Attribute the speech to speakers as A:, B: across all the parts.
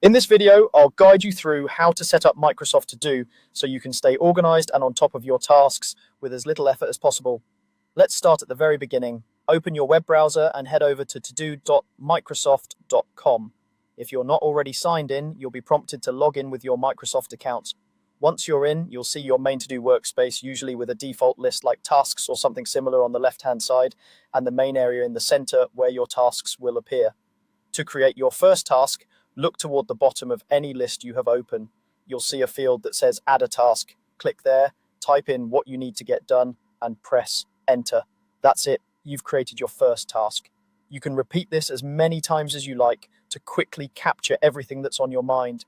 A: In this video, I'll guide you through how to set up Microsoft To Do so you can stay organized and on top of your tasks with as little effort as possible. Let's start at the very beginning. Open your web browser and head over to todo.microsoft.com. If you're not already signed in, you'll be prompted to log in with your Microsoft account. Once you're in, you'll see your main to-do workspace, usually with a default list like tasks or something similar on the left-hand side, and the main area in the center where your tasks will appear. To create your first task, look toward the bottom of any list you have open. You'll see a field that says Add a Task. Click there, type in what you need to get done, and press Enter. That's it. You've created your first task. You can repeat this as many times as you like to quickly capture everything that's on your mind.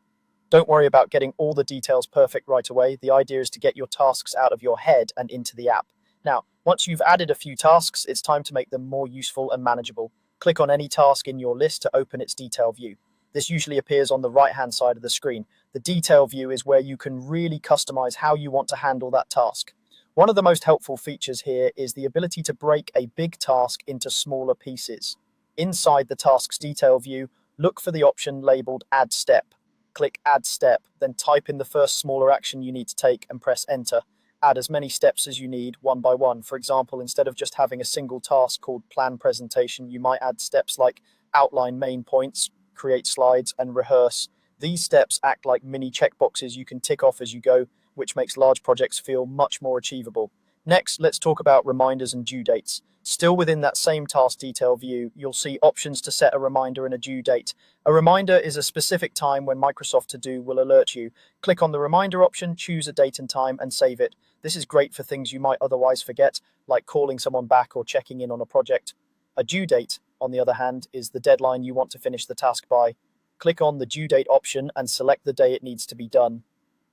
A: Don't worry about getting all the details perfect right away. The idea is to get your tasks out of your head and into the app. Now, once you've added a few tasks, it's time to make them more useful and manageable. Click on any task in your list to open its detail view. This usually appears on the right-hand side of the screen. The detail view is where you can really customize how you want to handle that task. One of the most helpful features here is the ability to break a big task into smaller pieces. Inside the task's detail view, look for the option labeled Add Step. Click Add Step, then type in the first smaller action you need to take and press Enter. Add as many steps as you need, one by one. For example, instead of just having a single task called Plan Presentation, you might add steps like Outline main points, create slides, and rehearse. These steps act like mini checkboxes you can tick off as you go, which makes large projects feel much more achievable. Next, let's talk about reminders and due dates. Still within that same task detail view, you'll see options to set a reminder and a due date. A reminder is a specific time when Microsoft To Do will alert you. Click on the reminder option, choose a date and time, and save it. This is great for things you might otherwise forget, like calling someone back or checking in on a project. A due date, on the other hand, is the deadline you want to finish the task by. Click on the due date option and select the day it needs to be done.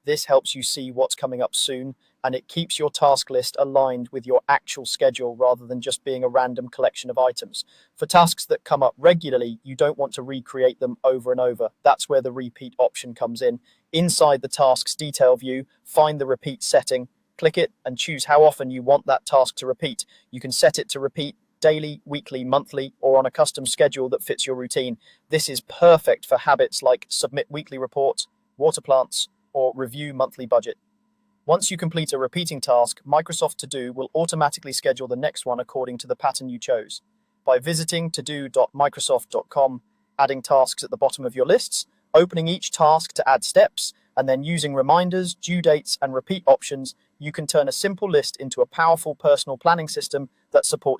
A: This helps you see what's coming up soon, and it keeps your task list aligned with your actual schedule rather than just being a random collection of items. For tasks that come up regularly, you don't want to recreate them over and over. That's where the repeat option comes in. Inside the task's detail view, find the repeat setting, click it, and choose how often you want that task to repeat. You can set it to repeat daily, weekly, monthly, or on a custom schedule that fits your routine. This is perfect for habits like submit weekly reports, water plants, or review monthly budget. Once you complete a repeating task, Microsoft To Do will automatically schedule the next one according to the pattern you chose. By visiting todo.microsoft.com, adding tasks at the bottom of your lists, opening each task to add steps, and then using reminders, due dates, and repeat options, you can turn a simple list into a powerful personal planning system that supports